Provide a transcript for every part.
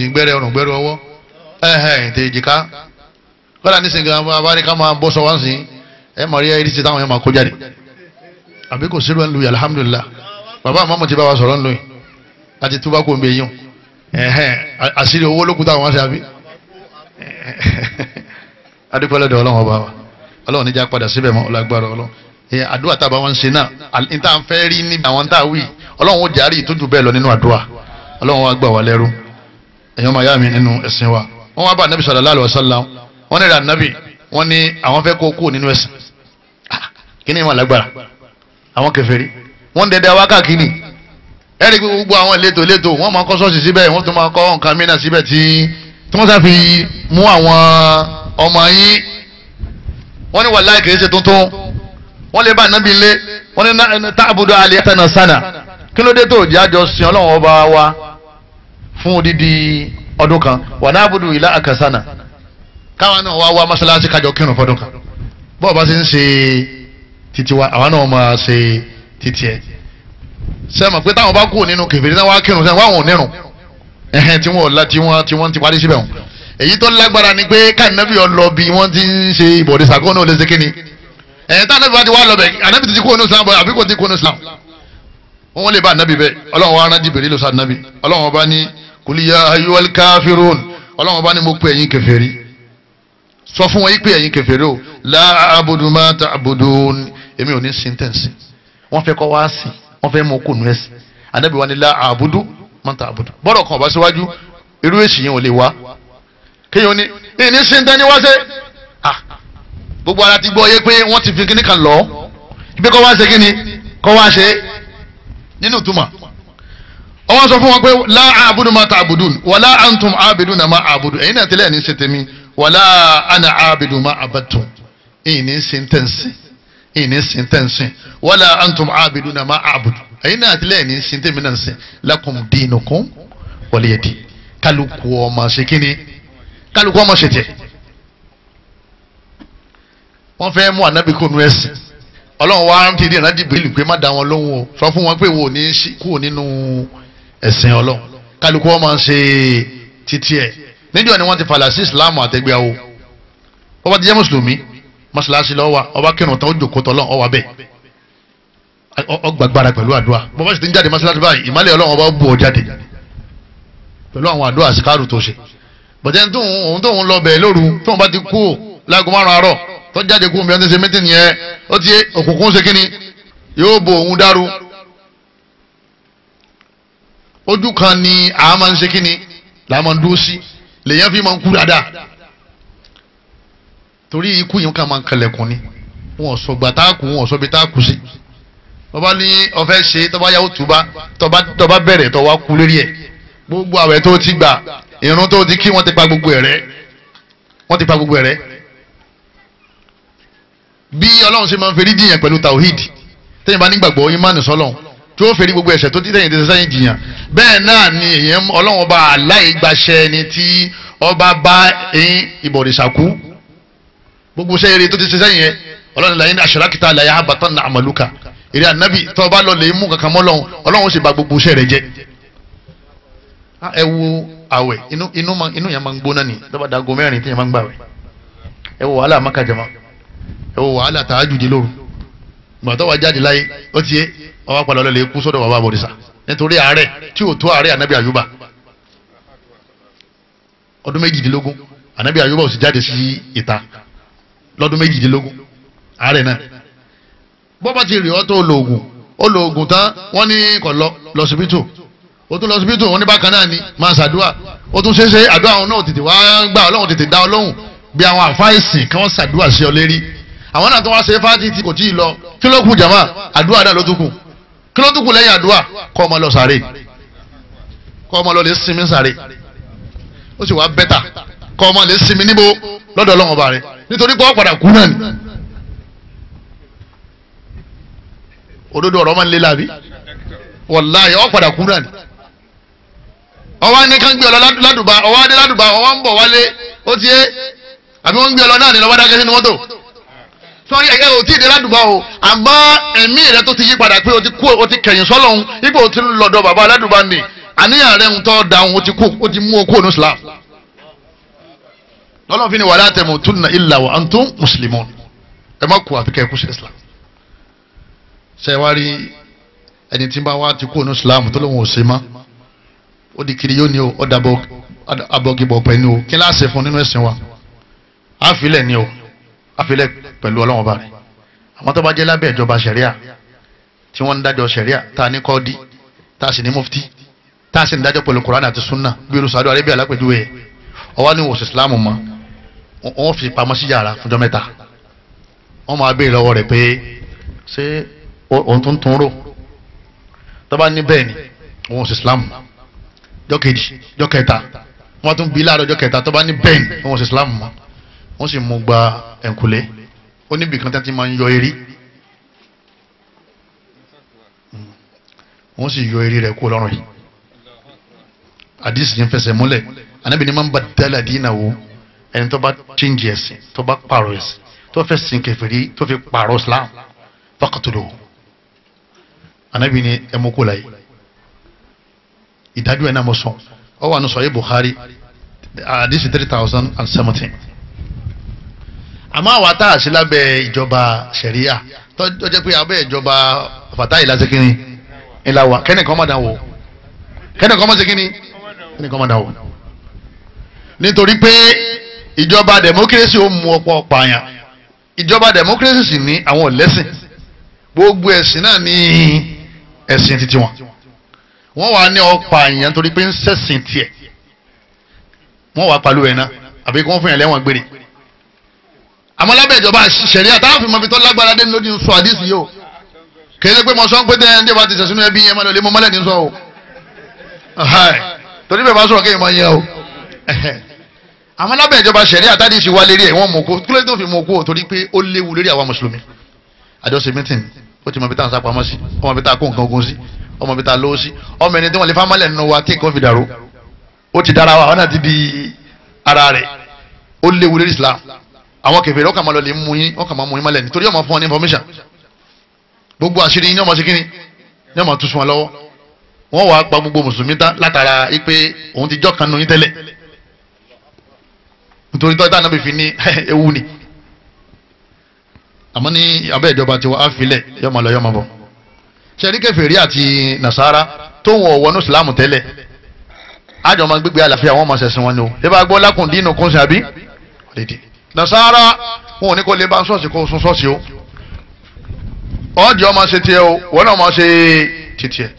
ti gbẹ́rẹ́ ọrùn gbẹ́rẹ́ ọwọ́ tẹ èjìká kọ́lá nísìnyí gan bá ní ká máa bọ́ sọ wá sí ẹ mọ̀ rí ẹ̀rí sí táwọn yẹn máa kó jáde àbí kò sí lóun lu alhamdulillah bàbá àmọ́ ti bá wa sọ̀rọ̀ ńlọ yìí láti túbá kó ń bẹ yín àṣírí owó lókun táwọn wá sí àbí adúpẹ́lẹ́dọ̀ ọlọ́run ọba wa ọlọ́run níjà padà síbẹ̀ mọ́ ọlágbára ọlọ́run àdúrà tá a bá wọn ṣe náà níta ń fẹ́ rí níbi àwọn tá a wí ọlọ́run ó jàrí ìtọ́jú bẹ́ẹ̀ lọ nínú àdúrà ọlọ́run wa gbà wá lẹ́rú ẹ̀yọ́ máa yá mi nínú ẹ̀sìn wa wọ́n wá bá anabi sallallahu alaihi wasallam wọ́n ní ra anabi wọ́n ní àwọn fẹ́ kó kú nínú ẹ̀sìn kí ni ìmọ̀ lágbára àwọn kèfèrí wọ́n ń dẹ́dẹ́ wá káàkiri ẹ̀rí gbogbo àwọn ìletò wọ́n máa kọ́ sọ́ọ̀sì síbẹ̀ wọ́n tún máa kọ́ nǹkan mìíràn síbẹ̀ tí wọ́n sá fi mú àwọn ọmọ yín wọ́n ní wàláhì kìí ṣe tuntun wọ́n lè bá anabi lé wọ́n ní ta'budu alihatan sana kí ló dé tó jẹ́ àjọ sin ọlọ́run ọba wa fún odidi ọdún kan wà na'budu ilahaka sana káwọn náà wá mọ́sálásí kájọ kírun fọdún kan bọ́ọ̀ bá ti ń ṣe títí wa àwọn náà máa ṣe títí ẹ̀ sẹ́mọ̀ pé táwọn bá kú nínú kèfèrí náà wá kírun sẹ́wọ̀n wáwọn ò nírun tí wọ́n ti parí síbẹ̀ wọn èyí tó lágbára ni pé káànábì ọlọ bí wọ́n ti ń ṣe ìbọ̀dé sàkóńnà olè ṣe kíni táànábì bá ti wá lọ bẹ̀ ànábì ti kú ní Islam bọ̀ àbí kò ti kú ní Islam wọ́n lè bá ànábì bẹ́ẹ̀ ọlọ́run wa rán Jibril lọ sí ànábì ọlọ́run ọba ní kul ya ayyuhal kafirun ọlọ́run ọba ní mo pè ẹ̀yin kèfèrí sọ fún wọn yí pé ẹ̀yin kèfèrí o la a'budu ma ta'budun èmi ò ní sin tẹ̀sí wọ́n fẹ́ kọ́ wá sí wọ́n fẹ́ mú kó nu ẹ̀sìn ànábì wa ní la a'budu ma ta'budun bọ́dọ̀ kan ọba síwájú irú èsì yẹn ò lè wá kéèyàn ní ní sin tẹ́ni wá ṣe gbogbo ara ti gbọ́ yé pé wọ́n ti fi kíní kan lọ ibi kọ́ wá ṣe kíni kọ́ wá ṣe nínú ìtumọ̀ ọwọ́n sọ fún wọn pé la a'budu ma ta'budun wala antum a'biduna ma a'budu ẹ̀yin náà tẹ́lẹ̀ ní ṣe tèmi wala ana a'budu ma abadtum ìní sentence wala antum a'biduna ma a'budu ẹ̀yin náà tẹ́lẹ̀ ní ṣe tèmi náà ṣe lakum dinukum waliyadi kálukú ọmọ ṣe kíni kálukú ọmọ ṣe tiẹ̀ wọ́n fẹ́ mú ànábì kó nu ẹ̀sìn ọlọ́run wa ń tìrí ìrántí bírílì pé má da wọn lóhùn o sọ fún wọn pé wò ní kúrò nínú ẹ̀sìn ọlọ́run kálukú wọn máa ń ṣe títí ẹ̀ níjọ́ ni wọ́n ti falà sí ìsìláàmù àtẹgbẹ́ awo ọba ti jẹ́ mùsùlùmí mọ́ṣáláṣí lọ́wọ́ ọba kírun tán ó jòkó tọ́lọ́ ọwà bẹ́ẹ̀ ọgbàgbára pẹ̀lú àdúrà bọ́bá sì ti ń jáde mọ́ṣáláṣí báyìí ìmálẹ̀ ọlọ́run ọba bù ọ jáde pẹ̀lú àwọn àdúrà àsìkárù tó ṣe bọ̀dẹ́ tóun lọ bẹ̀ lóru tóun bá ti kú láago 5 àárọ̀ tó jáde kú mi ọ́n ti ṣe mítìn yẹn ó ti òkùnkùn ṣe kíni yóò bo òun dàrú ojú kan ni a máa ń ṣe kíni là máa ń dúró sí lèyàn fi máa ń kú dáadáa torí ikú yìí kan máa ń kalẹ̀kùn ni wọn ò sọ gbà tá a kú wọn ò sọ bí tá a kú sí tọ́ba ní ọ̀fẹ́ ṣe tọ́ba yàwó túbá tọ́ba bẹ̀rẹ̀ tọ́wá kú lórí ẹ̀ gbogbo àwẹ̀ tó ti gbà ìrun tó ti kí wọ́n ti pa gbogbo ẹ̀ rẹ́ bí ọlọ́run ṣe máa ń ferí jiyàn pẹ̀lú tawhid tẹ́yìn bá nígbàgbọ́ ìmánì sọ́lọ́run tí ó ferí gbogbo ẹ̀ṣẹ̀ tó ti tẹ̀yìn tẹ̀sẹ̀ sẹ́yìn jiyàn bẹ́ẹ̀ náà ni èyàn ọlọ́run ọba aláìgbàṣẹ ni tí ọba bá ẹyin ìbọ̀rìṣàkú gbogbo iṣẹ́ eré tó ti ṣe sẹ́yìn yẹn ọlọ́run la in ashrakta la yahbatanna amaluka èrè ànábì tó bá lọ lè mú kankan mọ́ ọlọ́run ó sì bà gbogbo iṣẹ́ rẹ̀ jẹ́ ẹ wo àwẹ̀ inú yẹn máa ń gbóná ni lọ́ba dago 4 tí yẹn máa ń gbàwẹ̀ ẹ wo wàhálà mákàjàmá ẹ wo wàhálà tààjùdí lóru gbàtọ́ wa jáde láyé ó ti yé ọwọ́ padà lọ́lẹ̀ kú sọ́dọ̀ bàbá àbọ̀dìsà nítorí àárẹ̀ tí ò tó àárẹ̀ ànábì àyùbá ọdún 18 ànábì àyùbá ò sì jáde sí ìta lọ́dún 18 àárẹ̀ náà bọ́bá ti rí ọ́ tó lo oògùn tán wọ́n ní kọ̀ lọ síbítù ó tún lọ síbítù wọ́n ní bákan náà ni máa ṣàdúrà ó tún ṣeéṣe àdúrà wọn náà tètè wá gbà ọlọ́run tètè dá ọlọ́run bí àwọn àfáìsìn kí wọ́n ṣàdúrà sí ọ lérí àwọn náà tó wá ṣe fáti tí kò tí ì lọ kí ló kù jàmá àdúrà náà ló tún kù kí ló tún kù lẹ́yìn àdúrà kọ́ ọmọ lọ sàré kọ́ ọmọ lọ lè sinmi sàré ó sì wá bẹ́tà kọ́ ọmọ lè sinmi níbo lọ́dọ̀ ọlọ́run ọba rẹ nítorí pé wọ́n padà kú náà ni òdodo ọ̀rọ̀ máa ń lé láàbí wàláhì wọ́n padà kú náà ni ọwọ́ ní kán gbé ọ lọ ládùbà ọwọ́ adé ládùbà ọwọ́ ń bọ̀ wálé ó ti yé àbí wọ́n ń gbé ọ lọ náà ní lọ́wọ́ dákẹ́ sínú mọ́tò sọ́rí ẹ̀yẹ́ ò tí ì dé ládùbà o àmọ́ ẹ̀mí rẹ tó ti yí padà pé o ti kẹ̀yìn sọ́lọ́hún ipò tí ń lọ́dọ̀ bàbá aládùbà ni àníyàn rẹ̀ ń tọ́ da òun ó ti mú okó ní Islam lọ́lọ́fin ni wala tamutunna illa wa antum muslimun ẹ má kú àfikẹ́ kú sí Islam ṣe wá rí ẹni tí bá wá ti kú ní Islam tó lóun ò ṣe mọ́ ó di kiri yóò ní o ó dàbọ̀ abọ́gibọ̀ pẹ̀lú o kí láàṣẹ fún nínú ẹ̀sìn wa àfilẹ̀ ni o àfilẹ̀ pẹ̀lú ọlọ́wọ́n bá rẹ̀ àmọ́ tó bá jẹ́ lábẹ́ ìjọba ṣẹ̀ríà tí wọ́n ń dájọ́ ṣẹ̀ríà tá a ní kọ́ọ́dí tá a sì ní mufti tá a sì ń dájọ́ pẹ̀lú Kùránì àti sunna bí irú Saudi Arabia lápẹ̀júwe ọwọ́ ní wòsàn Islam mọ́ wọ́n fi pamọ́ sí yàrá fúnjọ́ mẹ́ta wọ́n máa béèrè lọ́wọ́ rẹ̀ pé ṣé òun tó ń tún rò tó bá ní bẹ́ẹ̀ ni òun sì Islam jọ́ kejì jọ́ kẹta wọ́n tún bí láàárọ̀ jọ́ kẹta tó bá ní bẹ́ẹ̀ ni òun sì Islam mọ́ wọ́n sì mú gba ẹ̀ǹkùlé ó níbi kan tí máa ń yọ eré wọ́n sì yọ eré rẹ̀ kó lọ́rùn yìí àdìsí yẹn fẹsẹ̀ múlẹ̀ Ànábì ní máa ń bá dálà dínà wò ẹni tó bá chíńjì ẹ̀sìn tó bá pààrọ̀ ẹ̀sìn tó fẹ́ sin kèfèrí tó fi pààrọ̀ Islam faqtuluhu Ànábì ní ẹmu kó láyé ìdájọ́ ẹ̀ náà mo sọ ọ wà ní Sahih Bukhari àdìsí 3017 àmọ́ àwa tá a sí lábẹ́ ìjọba ṣẹ̀ríà tó jẹ́ pé abẹ́ ìjọba fàtáì lásìkíní ńlá wa kẹ́nìkan má dáwọ́ kẹ́nìkan má ṣèkíní kẹ́nìkan má dáwọ́ nítorí pé ìjọba democracy ó mú ọ̀pọ̀ pààyàn ìjọba democracy sì ní àwọn ọ̀lẹ́sìn gbogbo ẹ̀sìn náà ní ẹ̀sìn títí wọn wọ́n wà ní ọ̀pọ̀ àyàn nítorí pé ń ṣẹ̀sìn tiẹ̀ wọ́n wà pàlú ẹ̀ náà àbí kí wọ́n fún yẹn lẹ́wọ̀n gbére àmọ́ lábẹ́ ìjọba ṣẹ̀ríà táwọn fi mọ ibi tó lágbára dé lójú sọ àdìsí yìí o kéde pé mo sọ pé tẹ́lẹ̀ ní ìbá ti sẹ̀sínú ẹbí yẹn máa lọ lé mo mọ́lẹ̀ ní sọ o torí bẹ́ẹ̀ bá sọ̀rọ̀ kéèyàn máa yẹ o àmọ́ lábẹ́ ìjọba ṣẹ̀ríà àtàdé ṣe wá lérí ẹ̀ wọ́n mú kó kílódé tó fi mú kó torí pé ó léwu lérí àwa mùsùlùmí àjọṣe mítìn ó ti mọ ibi tá à ń sápamọ́ sí ọmọ ibi tá a kó nǹkan ogun sí ọmọ ibi tá a lówó sí ọmọ ẹni tí wọ́n lè fá mọ́lẹ̀ nínú wa tí nǹkan fi dàrú ó ti dára wa ọ̀nà ti di ara rẹ̀ ó léwu lérí Islam àwọn kèfèrí ọkàn máa lọ lè mú yín ọkàn máa mú yín mọ́lẹ̀ nítorí ọmọ fún ọ ní information gbogbo àṣírí yín ní ọmọ sí kíni ní ọmọ túnṣu wọn lọ́wọ́ wọ́n wàá pa gbogbo mùsùlùmí tán látara pé òun ti jọ́ kan nù yín tẹ́lẹ̀ nítorí tọ́jú ànábì fi ní ewu ni àmọ́ ní abẹ́ ìjọba tiwa á filẹ̀ yọmọ lọ yọmọ bọ̀ ṣẹ́rí kèfèrí àti nàṣàrà tó wọn ọ̀wọ́ ní ìsìlámù tẹ́lẹ̀ àjọ máa gbégbé àlàáfíà wọn máa ṣẹ̀sìn wọn ni o ẹ bá gbọ́ lákùn dínú kún sí àbí nàṣàrà wọn ò ní kó lè bá ṣọ́ọ̀ṣì kó sun ṣọ́ọ̀ṣì o ọ̀ọ́dì ọmọ ṣe tiẹ̀ o wọn náà máa ṣe titiẹ̀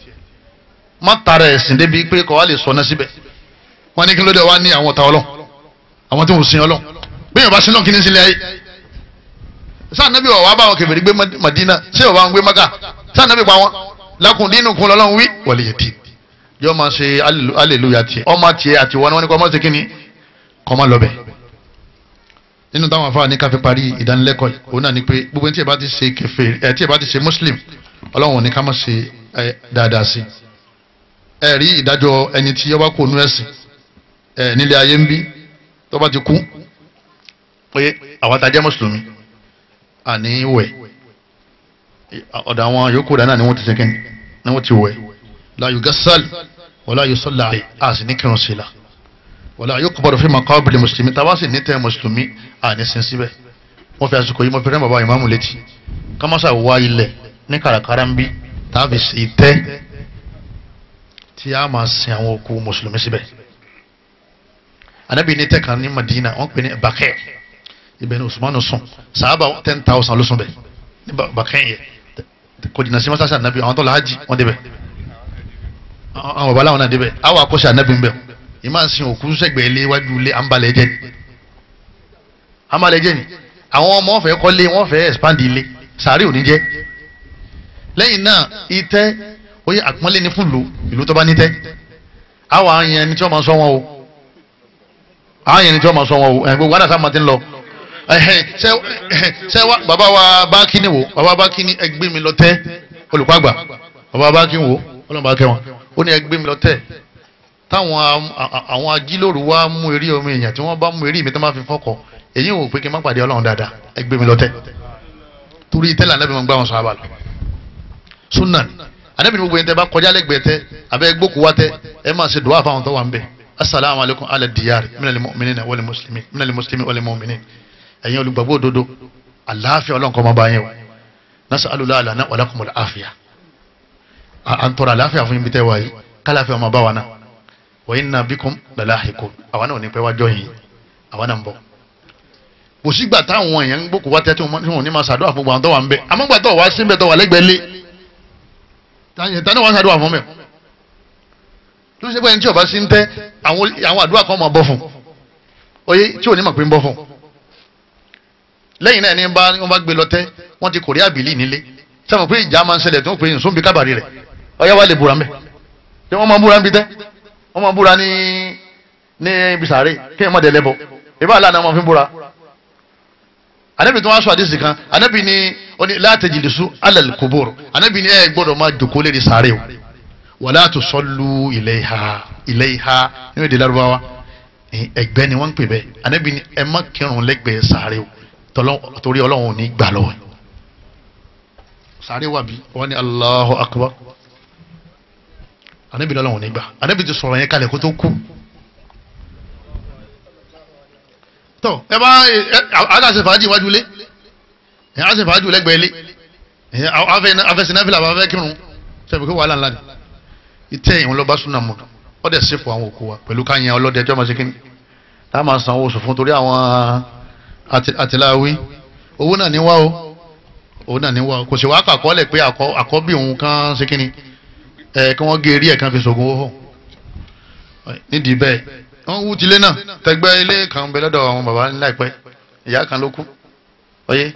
má tara ẹ̀sìn débi pé kọ́ wa lè sọ náà síbẹ̀ wọn ní kí ló dé wá ní àwọn ọ̀tá ọlọ́ àwọn tí wọn ò sin ọlọ́ bí yorùbá sin náà kí ní sílẹ̀ ayé sáà nàbí wà wá bá wọn kèfèrí gbé Madina ṣé wà bá wọn gbé Maka sáà nàbí pa wọn lákùn dínú kun lọ́lọ́run wí wọlé yẹ tí yóò máa ṣe aleluya tiẹ̀ ọmọ tiẹ̀ àti wọn ni wọn ní kọ́ ọmọ ṣe kí ni kọ́ ọmọ lọ́bẹ̀ nínú táwọn afáà ní ká fi parí ìdánilẹ́kọ̀ọ́ òun náà ni pé gbogbo ẹni tí ẹ bá ti ṣe kèfèrí tí ẹ bá ti ṣe Muslim Ọlọ́run ní ká má ṣe dáadáa sí ẹ rí ìdájọ́ ẹni tí ọba kò nú ẹ̀sìn nílé ayé ń bí tó bá ti kú pé àwọn tá a jẹ́ Mùsùlùmí àní wẹ̀ ọ̀dọ̀ àwọn yòókù dáná ni wọ́n ti sẹ́kẹ́ni ni wọ́n ti wẹ̀ la yugassal wala yusalla alayhi a sì ní kírun sí la wala yuqbaru fi maqabir mùsùlùmí tàbá sì ní tẹ́ mùsùlùmí àní sin síbẹ̀ wọ́n fi àsìkò yìí mo fi rẹ́ bàbá ìmáàmù létí kámásà wá ilẹ̀ ní kàràkàrà ń bí tàbí sí tẹ́ tí a máa sin àwọn òkú mùsùlùmí síbẹ̀ anabi ní tẹ́kan ní Madina wọ́n pè ní Baqi' ibẹ̀ ní Usmanu sùn sàábà 10,000 ló sùn bẹ̀ ní Baqi' yẹ kò jìnnà sí mọ́sáàsì anabi àwọn tó lọ hajj wọ́n débẹ̀ àwọn bàbá làwọn náà débẹ̀ àwọn akọ́ṣẹ́ anabi ń bẹ̀ ìmáà sin òkú sẹ́gbẹ̀ẹ́ ilé iwájú ilé àǹbalẹ̀ jẹ́ ni àwọn ọmọ wọn fẹ́ kọ́lé wọn fẹ́ expand ilé sàárè òní jẹ́ lẹ́yìn náà ìtẹ́ oyè àpọ́nlé ní fún ìlú tó bá ní tẹ́ àwọn àyàn ẹni tí wọ́n máa sọ wọn o àyàn ẹni tí wọ́n máa sọ wọn o gbogbo àdàsá máa ti ń lọ ṣe wá bàbá wa bá kíní wò bàbá bá kíní ẹgbẹ́ mi lọ tẹ́ olùkọ́ àgbà bàbá bá kíní wò ọlọ́run bá kẹ́ wọn ó ní ẹgbẹ́ mi lọ tẹ́ táwọn àwọn ajílòrò wa mú eré omi èèyàn tí wọ́n bá mú eré mi tó máa fi fọ́kọ̀ èyí wò pé kí n má pàdé ọlọ́run dáadáa ẹgbẹ́ mi lọ tẹ́ torí tẹ́lẹ̀ anábì máa ń gbá wọn sọ àbàlọ́ sunan anabi gbogbo yẹn tẹ́ bá kọjá lẹ́gbẹ̀ẹ́ tẹ́ abẹ́ gbókù wá tẹ́ ẹ máa ṣe du'a fáwọn tó wà ń bẹ̀ assalamu alaikum ala diyar minal mu'minina wal muslimin minal muslimin wal mu'minin ẹ̀yin olùgbàgbọ́ òdodo àlàáfíà Ọlọ́run kó máa bá yín o nas'alullaha lana wa lakumul afiya à ń tọrọ àlàáfíà fún yín bí tẹ́ wá yìí kálàáfíà máa bá wa náà wa inna bikum lalahiqun àwọn náà ò ní pẹ́ wájọ́ yìí àwọn náà ń bọ̀ kò sígbà táwọn èèyàn ń gbókù wá tẹ́ tí wọ́n ní máa ṣàdúrà fún gbogbo àwọn tó wà ń bẹ̀ àmọ́gbà tó wá síbẹ̀ tó wà lẹ́gbẹ̀ẹ́ lé tani wọ́n ṣàdúrà fún mẹ́ tó ṣe pé ẹni tí ọba sí ń tẹ́ àwọn àdúrà kan máa bọ́ fún oyé tí ò ní mọ̀ pé ń bọ́ fún lẹ́yìn náà ní wọ́n bá gbé lọ tẹ́ wọ́n ti kòrí àbílì nílé sẹ́wọ̀n pé ìjà máa ń ṣẹlẹ̀ tó ń pè é nsúnbi kábàárì rẹ̀ ọyá wa lè búra mẹ́ tí wọ́n máa búra ń bi tẹ́ wọ́n máa búra ní ibi sàárè kí ẹ̀ má dẹ̀ lẹ́bọ̀ ìbá àlànà máa fi búra anabi tó wá sọ àdìsí kan anabi ni oni la tajlisu alal kubur anabi ni ẹ gbọ́dọ̀ máa jókòó lérí sàréè o wala tusallu ilayha nínú èdè Lárúbáwá ẹ̀gbẹ́ ni wọ́n ń pè bẹ́ẹ̀ anabi ni ẹ má kírun lẹ́gbẹ̀ẹ́ sàréè o torí Ọlọ́run ò ní gbà lọ́wọ́ sàréè wà bí wọ́n ní Allahu akbar anabi Ọlọ́run ò ní gbà anabi ti sọ̀rọ̀ yẹn kalẹ̀ kó tó kú. tọ́ ẹ bá aláṣẹ fàájì iwájú lé ẹ aláṣẹ fàájì lẹ́gbẹ̀ẹ́ lé ẹ afẹsẹ̀nàfìlà bá fẹ́ kírun sẹ́fù kí wàhálà ńlá ni ìtẹ́ ìhun lọ́ba súnà mọ̀ ọ́ dẹ̀ sẹ́fù àwọn òkú wa pẹ̀lú ká yan ọlọ́dẹ ẹjọ́ máa ṣe kíni tá a máa san owó oṣù fún torí àwọn àtìláwí owó náà ní wá o owó náà ní wá o kò sì wá kàkọ́lẹ̀ pé àkọ́bí òun kan ṣe kíni kí wọ́n gé eré ẹ̀ kan fi ṣògùn owó hàn nídìí bẹ́ẹ̀ wọ́n wú tilé náà tẹgbẹ́ ilé kan bẹ lọ́dọ̀ àwọn bàbá láìpẹ́ ìyá kan ló kú ọyẹ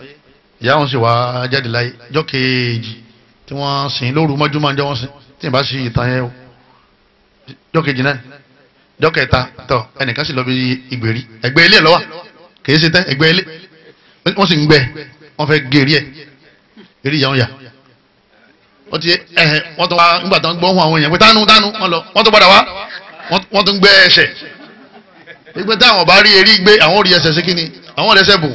ìyá wọn sì wá jáde láyé jọ́ kejì tí wọ́n sìn lóru mọ́júmọ́ ọjọ́ wọn sìn tí ì bá sí ìtàn yẹn o jọ́ kejì náà jọ́ kẹta tọ ẹnìkan sì lọ bí ìgbèrí ẹgbẹ́ ilé lọ́wọ́ kìí ṣe tẹ́ ẹgbẹ́ ilé wọ́n sì ń gbẹ wọ́n fẹ́ gé eré ìyá wọn yà wọ́n ti wọ́n tó wá nígbà tó ń gbọ́ ohun àwọn èèyàn pé tánu wọ́n lọ wọ́n tó padà wá wọ́n tó ń gbẹ́ ẹsẹ̀ ìgbé táwọn bá rí erí gbé àwọn orí ẹsẹ̀ sí kíni àwọn ọ̀rẹ́sẹ̀ bò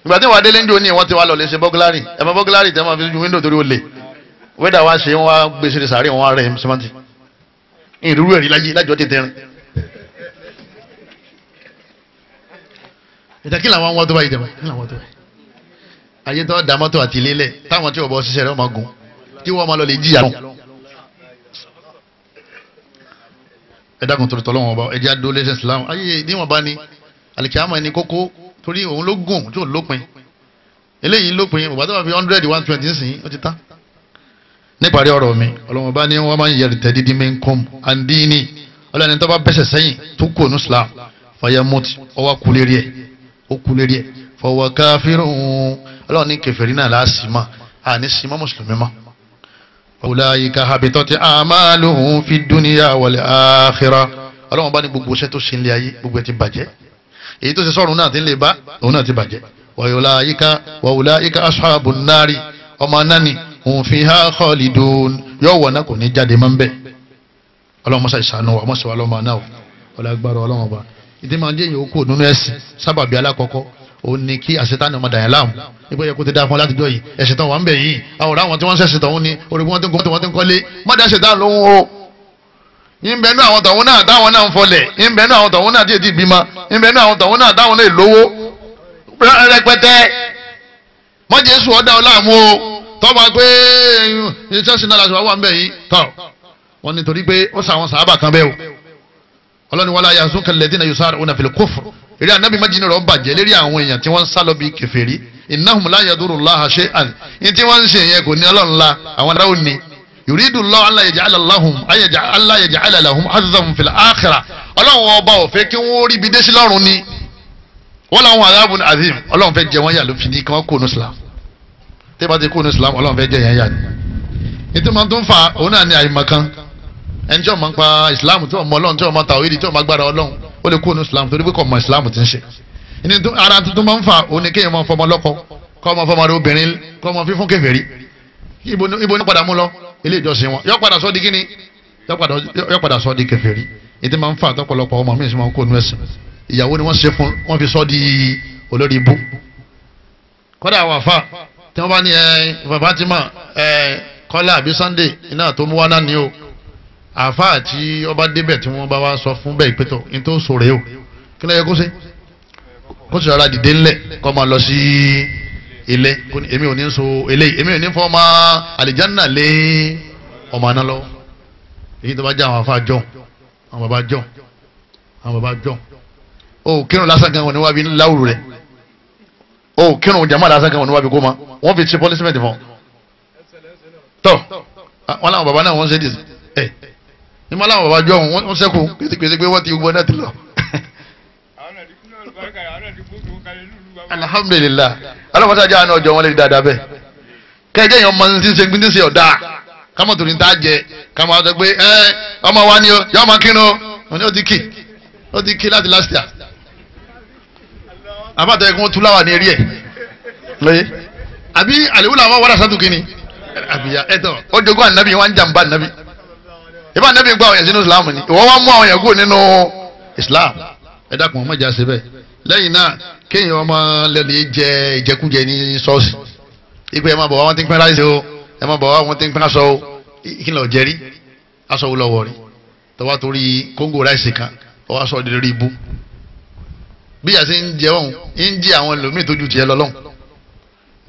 ìgbà tí wọ́n adé lẹ́ńdò ní wọ́n ti wá lọ lè ṣe bọ́gílárì ẹ̀mọ́ bọ́gílárì tẹ́ máa fi ju wíńdò torí ó lè wẹ́dà wá ṣe wọ́n wá gbé ṣe sàárè wọ́n wá rẹ̀ sẹ́mọ́ntì ìrúrú ẹ̀rí láyé lájọ́ tètè rìn ìjà kí làwọn wọ́n tó báyìí jẹba kí làwọn tó báyìí ayé tó dá mọ́tò àti ilé lẹ̀ táwọn tí ọ̀bọ ṣiṣẹ́ rẹ̀ máa gùn tí wọ́n máa lọ lè jíyà ẹ̀dàkùn tó tọ́lọ́wọ́n ọba ẹ̀jẹ̀ adó lẹ́sẹ̀ Islam ayé níwọ̀n bá ní alikiyama ẹni kókó torí òun ló gùn tí ò lópin eléyìí lópin bàbá tó bá fi 100 120 sìn ó ti tán. níparí ọ̀rọ̀ mi ọlọ́wọ́n bá ní wọ́n máa ń yẹrì tẹ́lí dín mí kọ́m àndínní ọlọ́ni tó bá bẹ́sẹ̀ sẹ́yìn tó kù ní Islam fayamut ọwọ́ kulérí ẹ̀ fọwọ́ káfírùn ọlọ́ni kèfèrí náà láàsìmá àní sìmá mùsùlùmí mọ́. Ulaika habitati a'maluhum fi dunya wal akhirah ọlọ́run bá ní gbogbo iṣẹ́ tó ṣe ń lé ayé gbogbo ẹ̀ ti bàjẹ́ èyí tó ṣe sọ́run náà ti ń lè bá òun náà ti bàjẹ́ wa ulaika ashabun nari ọmọ nani hum fiha khalidun yóò wọ̀ náà kò ní jáde máa ń bẹ̀ ọlọ́run mọ́sá ìṣàánú wa mọ́sá wa lọ́mọ náà ọlọ́ agbára ọlọ́run ọba ìdí máa ń jẹ́ ìyókù nínú ẹ̀sìn sábàbí alákọ̀ọ́kọ́ òun ni kí àṣetánì ọmọ dàyàn láàmú nígbà yẹ kó ti dáa fún látijọ́ yìí ẹ̀sìn tán wà ń bẹ̀ yìí àwọn àwọn tí wọ́n ń ṣẹ̀sìn tọ̀hún ni orí wọn tí wọ́n ti ń kọ́lé mọ́dà ṣetán lóhun o yín bẹ́ẹ̀ ní àwọn tọ̀hún náà táwọn náà ń fọlẹ̀ yín bẹ́ẹ̀ ní àwọn tọ̀hún náà tí èdè ìbímọ yín bẹ́ẹ̀ ní àwọn tọ̀hún náà táwọn náà lówó rẹpẹtẹ mọ́jẹ́sù ọ̀dà ọ̀làmú o tọ́ba pé ṣẹ́sìn náà làṣọ wà ń bẹ̀ yìí tọ́ wọn nítorí pé ó sàwọn sàábà kan bẹ́ẹ̀ o ọlọ́ni wàlá yasuka alladhina yusari'una fil kufr eré anabi májìnnì rẹ̀ bàjẹ́ lérí àwọn èèyàn tí wọ́n ń sálọ bí kèfèrí innahum la yadurullaha shay'an ní tí wọ́n ń ṣe yẹn kò ní ọlọ́run la àwọn adáwò ní yuridu Allahu alla yaj'ala lahum hazzan fil akhirah ọlọ́run ọba ò fẹ́ kí wọ́n rí ibi dé sí lọ́run ni wọ́n làwọn adhabun azim ọlọ́run fẹ́ jẹ wọ́n yà ló fi ní kí wọ́n kó nu Islam tẹ́ bá ti kó nu Islam ọlọ́run fẹ́ jẹ yẹn yà ni nítorí wọn tó ń fa òun náà ní àyèmọ̀kan ẹni tí wọ́n máa ń pa Islam tí wọ́n mọ ọlọ́run tí wọ́n máa tàwídì tí wọ́n máa gbára ọlọ́run ó lè kó nu Islam torí pé kò mọ Islam ti ń ṣe ìní ara tuntun máa ń fa òun ni kéèyàn máa fọmọ lọ́kọ kọ́ ọmọ fọmọ rẹ obìnrin kọ́ ọmọ fífún kèfèrí ibo ní padà mú lọ ilé ìjọsìn wọn yọ padà sọ di kíni yọ padà sọ di kèfèrí ètò máa ń fa àtọ̀pọ̀lọpọ̀ ọmọ mi sì máa ń kó nu ẹ̀sìn ìyàwó ni wọ́n ṣe fún wọ́n fi sọ di olórí ibú kọ́dà àwọn àfa tí wọ́n bá ní bàbá tí mà Kọ́lá àbí Sunday iná tó mú wá náà ni o àáfàá tí ọba débẹ̀ tí wọ́n bá wá sọ fún bẹ́ẹ̀ ìpẹ́tọ̀ ní tó sòrè o kí ló yẹ kó ṣe kó sì rárá dìde ńlẹ̀ kó máa lọ sí ilé èmi ò ní so eléyìí èmi ò ní fọ́ ọmọ àlìjánná lé ọmọ aná lọ́wọ́ èyí tó bá jẹ́ àwọn àáfàá jọ àwọn bàbá jọ o kírun lásán kan wọn ni wọ́n bí láwùrù rẹ̀ o kírun jama lásán kan wọn ni wọ́n bí kó ma wọ́n fi ṣe pọ́lísímẹ́ǹtì fún tọ́ wọn làwọn bàbá náà wọ́n ṣe dìde ní ma làwọn bàbá jọ wọ́n ṣẹ́kù kété pé wọ́n ti gbọ́ náà ti lọ. alhamdulilah alamọsájà àná ọjọ́ wọn lè dáadáa bẹ́ẹ̀ kẹjẹ yẹn ọmọ ní ṣe gbin ní ṣe ọdá kámọ tó ní tá a jẹ kámọ sọ pé ọmọ wa ni o yọ ọmọ kírun o ní ó ti kí láti last year àbátẹ kí wọn tú láwà ní eré ẹ lóye àbí àlèwúlò àwọn wàrà sátú kínní àbíyá ẹtọ ó jogún ànábì wọn ń jàmbá ànábì ìbá ànábì gba àwọn yẹn sínú islam ni ìwọ wọn mú àwọn yẹn kúrò nínú islam ẹ dákun ọmọ ìjà síbẹ̀ lẹ́yìn náà kéèyàn ọmọ lẹ́nu jẹ ìjẹkújẹ ní ṣọ́ọ̀ṣì ipe ẹ máa bọ̀ wá wọn ti ń pín ráìsì o ẹ máa bọ̀ wá wọn ti ń pín aṣọ o kí ni ọ̀jẹ̀ rí aṣọ wo lọ́wọ́ rí tọ́wọ́ torí kóńgò ráìsì kan ọwọ́ aṣọ òdìrí rí ibú bí yà sí ń jẹ ọ̀hún ń jí àwọn ẹlòmíì tó ju tiẹ̀ lọ́lọ́hún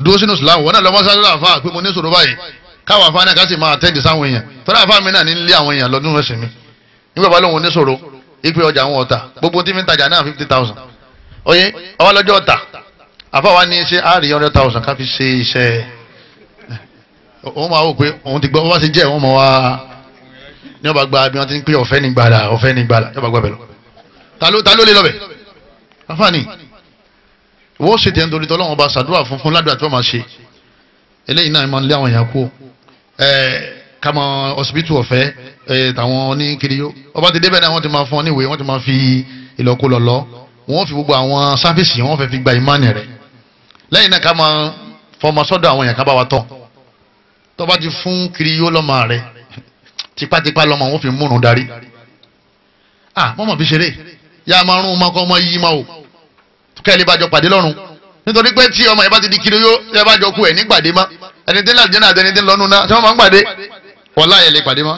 dúró sínú sùlámù wọn náà lọ́mọ sáré àfa pé mo ní sọ̀rọ̀ báyìí káwọn àfa náà ká sì máa tẹ́ǹdì sáwọn èèyàn tọ́lá àfa mi náà ní lé àwọn èèyàn lọ́dún ẹ̀sìn mi nígbà bá lóun ní sọ̀rọ̀ ipe ọjà àwọn ọ̀tà gbogbo tí mi ń tajà náà 50,000 oye ọwọ́ lọ́jọ́ ọ̀tà àfa wa ní ṣe àárí 100,000 ká fi ṣe iṣẹ́ òun máa wò pé òun ti gbọ́ wọ́n bá ṣe jẹ́ òun máa wá ní ọba gba bí wọ́n ti ń pè ọ̀fẹ́ ní gbàdà yọba gbà bẹ̀ lọ ta ló lé lọ́bẹ̀ afáàní wọ́n ṣe tẹ̀ ń torí tọ́lọ́wọ́n bá ṣàdúrà fún ládùúgbà tí wọ́n máa ṣe eléyìí náà máa ń lé àwọn èèyàn kú kama ọsibítù ọ̀fẹ́ tàwọn oníkiri yó ọba ti débẹ̀ náà wọ́n ti máa fún ọ níwèé wọ́n ti máa fi ìlọ́kulọ̀ lọ wọ́n fi gbogbo àwọn sáfíìsì wọ́n fẹ́ fi gba ìmánì rẹ̀ lẹ́yìn náà ká máa fọmọ sọ́dọ̀ àwọn èèyàn ká bá wa tọ̀ tó bá ti fún kiri yó lọ́mọ rẹ̀ tipátipá lọ́mọ wọn fi múrun darí mọ́mọ́ fi ṣeré yá máa rún ọmọ kọ́ ọmọ yìí máa wò kẹ́lẹ́ bá jọ pàdé lọ́rùn nítorí pé tí ọmọ yẹn bá ti di kiri yó ẹ bá jọ kú ẹ̀ ní pàdé má ẹni tí ń láti jẹ́nà àti ẹni tí ń lọ́nu náà tí wọ́n máa ń pàdé wọ́lá ẹ̀ lè pàdé má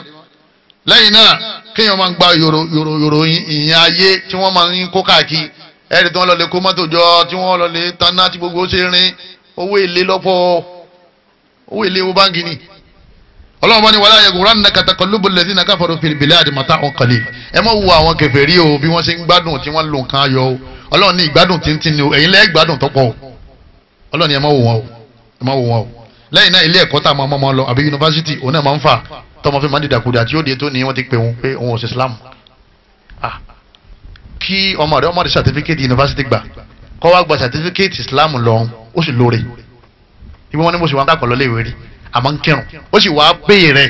lẹ́yìn náà kéèyàn máa ń gba yòrò ìyìn ayé tí wọ́n máa ń kó káàkiri ẹ̀rì tí wọ́n lọ lè kó mọ́tò jọ tí wọ́n lọ lè taná tí gbogbo ṣe rin owó èlé lọ́pọ̀ owó èlé owó báńkì ni ọlọ́run bá ní wàlá yaghurannaka taqallubul ladhina kafaru fil biladi mata'un qalil ẹ má wo àwọn kèfèrí o bí wọ́n ṣe ń gbádùn tí wọ́n lò nǹkan ayọ̀ o ọlọ́run ní ìgbádùn tíntín ni o ẹ̀yin lẹ́ẹ̀ gbádùn tọ́pọ̀ o ọlọ́run ni ẹ má wo wọn o lẹ́yìn náà ilé ẹ̀kọ́ tá a máa mọ́ lọ àbí yunifásitì òun náà máa ń fà tọmọ fi máa ń dìdàkudà tí ó di tó ní wọ́n ti pè wọn pé òun ò sí Islam kí ọmọ rẹ ọmọdé certificate yunifásitì gbà kọ́ wá gba certificate Islam lọ́run ó sì lóore ibi wọn ní mo sì wá ń dàpọ̀ lọ léèwé rí àmọ́ ń kírun ó sì wá péye rẹ̀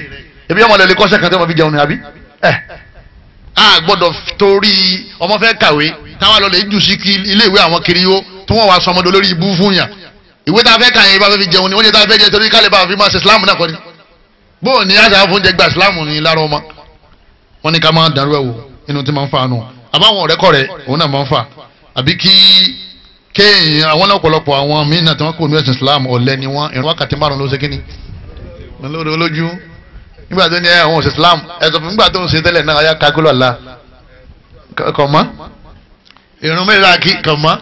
ebi ọmọ lẹ́lẹ́ kọ́sẹ̀ kan tí wọ́n fi jẹun ní àbí a gbọ́dọ̀ torí ọmọ fẹ́ kàwé táwa lọ lè jù sí iléèwé àwọn kiri yó tí wọ́n wá sọmọdé lórí ibú fún yàn ìwé tá a fẹ́ kà yẹn ibà fẹ́ fi jẹun ni oúnjẹ tá a fẹ́ jẹ torí kálí bá a fi máa ṣe Islam náà kọ́ ni bóò ní àṣà fúnjẹ gba Islam ní lára ọmọ wọn ní ká máa dàrú ẹ̀ wò inú tí máa ń fa àánú àbáwọn ọ̀rẹ́kọ̀rẹ́ òun náà máa ń fa àbí kí kéèyàn àwọn ọ̀pọ̀lọpọ̀ àwọn míín náà tí wọ́n kó ní ẹ̀sìn Islam ọ̀lẹ ni wọ́n ìrun wákàtí márùn-ún ló ṣe kíni lójú nígbà tó ní àwọn òṣè Islam ẹ̀sọ̀ fún nígbà tó ń ṣe tẹ́lẹ̀ náà ayá kakúlọ̀ la kọ̀mọ́ ìrun mẹ́ta kí kọ̀mọ́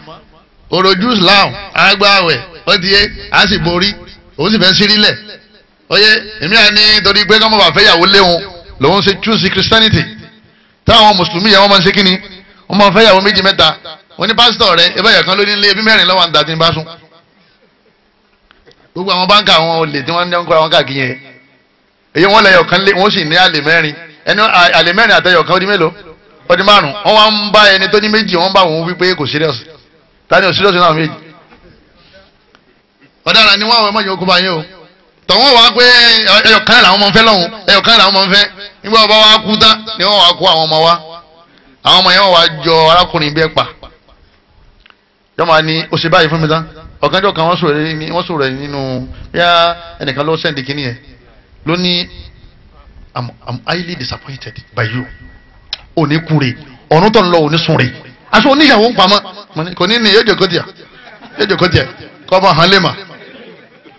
òròjú Islam agbáwẹ̀ ó ti yé a sì borí òun sì fẹ́ sírílẹ̀ oyè èmi à ní torí pé kọ́mọ́ bá fẹ́ yàwó léwu lòun ṣe choose Christianity táwọn mùsùlùmí yẹn wọ́n máa ń ṣe kíni wọ́n máa ń fẹ́ yàwó méjì mẹ́ta wọ́n ní pásítọ̀ rẹ̀ ẹ bá yà kan ló ní ilé ẹbí mẹ́rin lọ́wọ́ àǹtà tí ń bá sùn gbogbo àwọn báńkà àwọn olè tí wọ́n ń kó àwọn káàkiri yẹn èyí wọ́n lẹ́yọ̀ kan lé wọ́n sì ní àlè mẹ́rin ẹni àlè mẹ́rin àtẹyọ̀ kan ó di mélòó ó di márùn wọ́n wá ń bá ẹni tó ní méjì wọ́n bá wọn wípé kò serious tani ò serious náà méjì ọ̀daràn ni wọ́n àwọn ẹmọ́jì okùnbá yín o tọ̀wọ́n wá pé ẹyọ̀ kan làwọn ọmọ ń fẹ́ lọ́hùn ẹyọ̀ kan làwọn ọmọ ń fẹ́ nígbà wọ́n bá wá kú tán ni wọ́n wá kó àwọn ọmọ wa àwọn ọmọ yẹn wọ́n wá jọ arákùnrin bí ẹ̀pà yọ́mọ ni ó ṣe báyìí fún mi tán ọ̀kanjọ́ kan wọ́n sọ̀rọ̀ ẹ̀ nínú yá ẹnìkan ló sẹ́ndì kínní yẹn ló ní I'm highly disappointed by you òní kúre ọ̀run tó ń lọ òní sunre aṣọ oníyàwó ń pamọ́ kò ní ní yóò jòkó tiẹ̀ kọ́ ọmọ hàn lè mà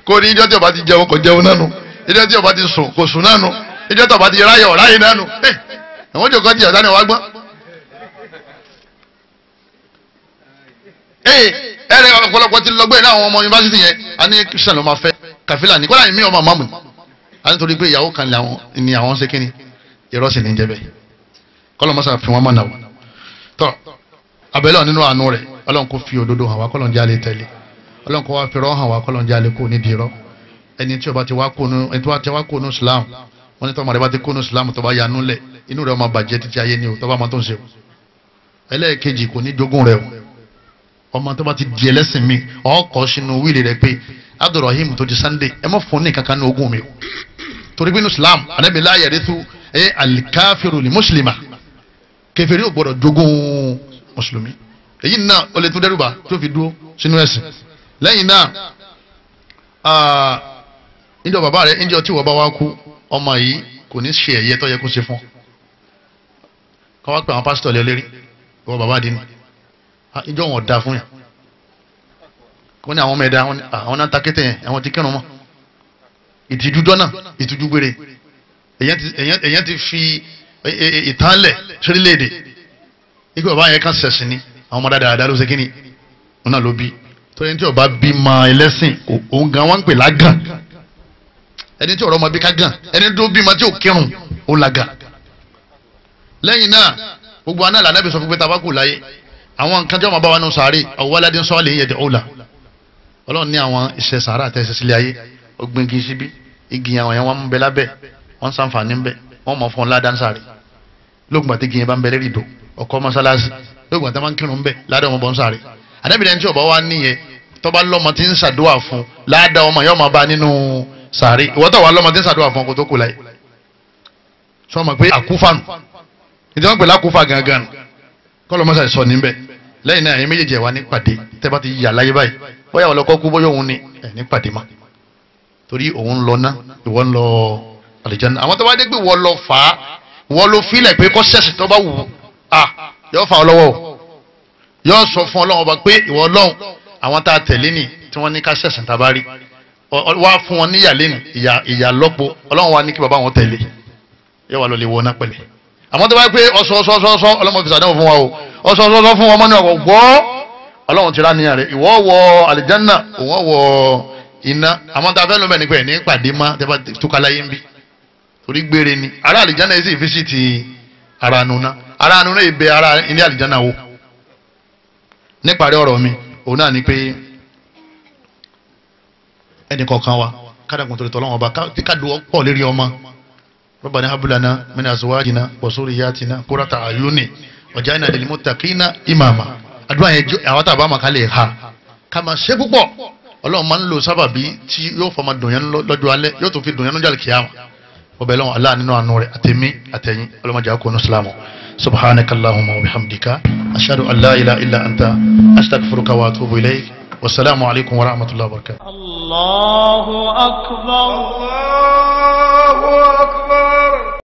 kó ní ijọ́ tí ọba ti jẹun kò jẹun nánu ìjọ tí ọba ti sùn kò sùn náà nù ìjọ tí ọba ti ráyọ̀ ráyè náà nù àwọn jòkó ti ọ̀dá ni wàá gbọ́n. ẹ̀rẹ̀ ọ̀pọ̀lọpọ̀ ti lọ́gbẹ́ náà àwọn ọmọ yunifásitì yẹn a ní kristian ló máa fẹ́ kàfílà ní kọ́lá ní mí ọmọ àmọ́ mi a nítorí pé ìyàwó kan ni àwọn ṣe kíni ìrọ́sìn ní jẹ́bẹ̀ kọ́lọ́ mọ́sá fi wọ́n mọ̀ náà tọ́ abẹ́lẹ́ nínú àánú rẹ̀ ọlọ́run kò fi òdodo hàn wá kọ́lọ́n jẹ́ alẹ́ tẹ̀lé ọlọ́run kò wá fi rọ́ hàn wá kọ́lọ́n jẹ́ alẹ́ kó nídìí rọ́ ẹni tí ó bá ti wá kónú Islam wọ́n ní tọ́mọ rẹ̀ bá ti kónú Islam tó bá yanú lẹ̀ inú rẹ̀ máa bàjẹ́ títí ayé ni o tó bá máa tó ń ṣe o ẹlẹ́ẹ̀kejì kò ní jogún rẹ̀ o ọmọ tó bá ti di ẹlẹ́sìn mi ọkọ̀ sínú wíìlì rẹ̀ pé Abdulrahim tó di Sunday ẹ mọ̀ fún ní kankan ní ogún mi o torí bí inú Islam Ànábì la yarithu alikafiru li muslima kèfèrí ò gbọdọ̀ jogún mùsùlùmí èyí náà ó lè tún dẹ́rùbà tó fi dúró sínú ẹ̀sìn lẹ́yìn náà ìjọ bàbá rẹ̀ ìjọ tí wọ́n bá wá kú ọmọ yìí kò ní ṣe ẹ̀yẹ tó yẹ kó ṣe fún kọ́ wá pé àwọn pásítọ̀ lé lérí ìwọ bàbá dín ní ìjọ wọn da fún yàn kò ní àwọn ọmọ ẹ̀dá àwọn náà ta kété yẹn àwọn ti kírun mọ́ ìtìjú dọ́nà ìtìjú gbére èyàn ti fi ìtànlẹ̀ sórílẹ̀-èdè ikú bàbá yẹn kan ṣẹ̀sìn ni àwọn ọmọ dáadáa ló ṣe kí ni wọn náà ló bí torí ẹni tí ọba bí ma ẹlẹ́sìn òun gan wọn ń pè lágàn ẹni tí ọ̀rọ̀ ọmọ bí ká gàn ẹni tó bí ma tí ò kírun ó lágàn lẹ́yìn náà gbogbo aná là Ànábì sọ fún pé tabakù láyé àwọn nǹkan tí wọ́n bá wà nù sàárè awwaladin salihin yad'u lahu ọlọ́run ní àwọn iṣẹ́ sàárà àtẹ̀sẹ̀ sílé ayé ọgbìn igi síbí igi àwọn yẹn wọ́n ń bẹ lábẹ́ wọ́n ń sàǹfààní ń bẹ wọ́n mọ̀ fún ládàá sàárè lóògùn àti igi yẹn bá ń bẹ lérí ìdò ọkọ̀ mọ́sálásí lóògùn àti máa ń kírun ń bẹ ládàá ọmọ bọ́ ń sàárè Ànábì ní tí ọba wa níyẹn tọ́ba lọ́mọ tí ń ṣàdúrà fún ládàá ọmọ yóò máa bá nínú sàárè ìwọ́tọ̀ wa lọ́mọ tí ń ṣàdúrà fún ọkọ̀ tó kù láyé sọ ma pé àkúfànù ìjọba pẹ̀lú àkúfà gangan kọ́lọ́ mọ́sá sọ níbẹ̀ lẹ́yìn náà ẹ̀yin méjèèjì wa ní pàdé tẹ́ bá ti yà láyé báyìí bóyá ọlọ́kọ́ kú bóyá òun ni ẹ̀ ní pàdé ma torí òun lọ ná ìwọ ń lọ àlìjánnà àwọn tó bá dé pé wọ́n lọ fà á wọ́n ló filẹ̀ pé kọ́ sẹ́sì tó bá wù ú yóò fà ọ lọ́wọ́ o yóò sọ fún Ọlọ́run ọba pé ìwọ Ọlọ́run àwọn tá a tẹ̀lé ni tí wọ́n ní ká sẹ̀sìn tá a bá rí wá fún wọn níyà lẹ́nu ìyà lọ́pọ̀ Ọlọ́run wa ní kí bàbá wọn tẹ̀lé yóò wà lọ lè wọ ná pẹ̀lẹ́ àmọ́ tó bá pé ọ̀sọ̀ọ̀sọ̀ọ̀sọ̀ ọlọ́mọ fi sàdánwò fún wa o ọ̀sọ̀ọ̀sọ̀ọ̀sọ̀ fún ọmọ náà gbọ́ ọlọ́run ti rá níyàn rẹ̀ ìwọ wọ àlìjánà òun wọ iná àmọ́ tá a fẹ́ lọ bẹ́ẹ̀ ni pé ní pàdé má tẹ́ bá túká láyé ń bí torí gbére ni ará àlìjánà yìí sì fi sí ti ara nuna ara nuna ìbẹ ara ilé àlìjánà wo níparí ọ̀rọ̀ mi òun náà ni pé ẹnì kọ̀ọ̀kan wa kádàkùn torí tọ́lọ́wọ́n ọba kádùn pọ̀ lérí ọmọ ربنا هب لنا من ازواجنا وذرياتنا قرة اعين واجعلنا للمتقين اماما àdúà yẹn àwọn tá bá ma ká lè ha ká máa ṣe púpọ̀ Ọlọ́run máa ń lo sábàbí tí yóò fọmọ dùn yẹn lọ́jọ́ alẹ́ yóò tún fi dùn yẹn lọ́jọ́ kíyámà ọbẹ̀ lọ́wọ́ Allah nínú àánú rẹ̀ àtẹ̀mí àtẹ̀yìn ọlọ́mọdé àkóónú islamu subhanaka allahumma wa bihamdika ashhadu an la ilaha illa anta astaghfiruka wa atubu ilayk wasalaamu alaykum wa rahmatullahi wa barakatuh. Allahu akbar. Allahu akbar.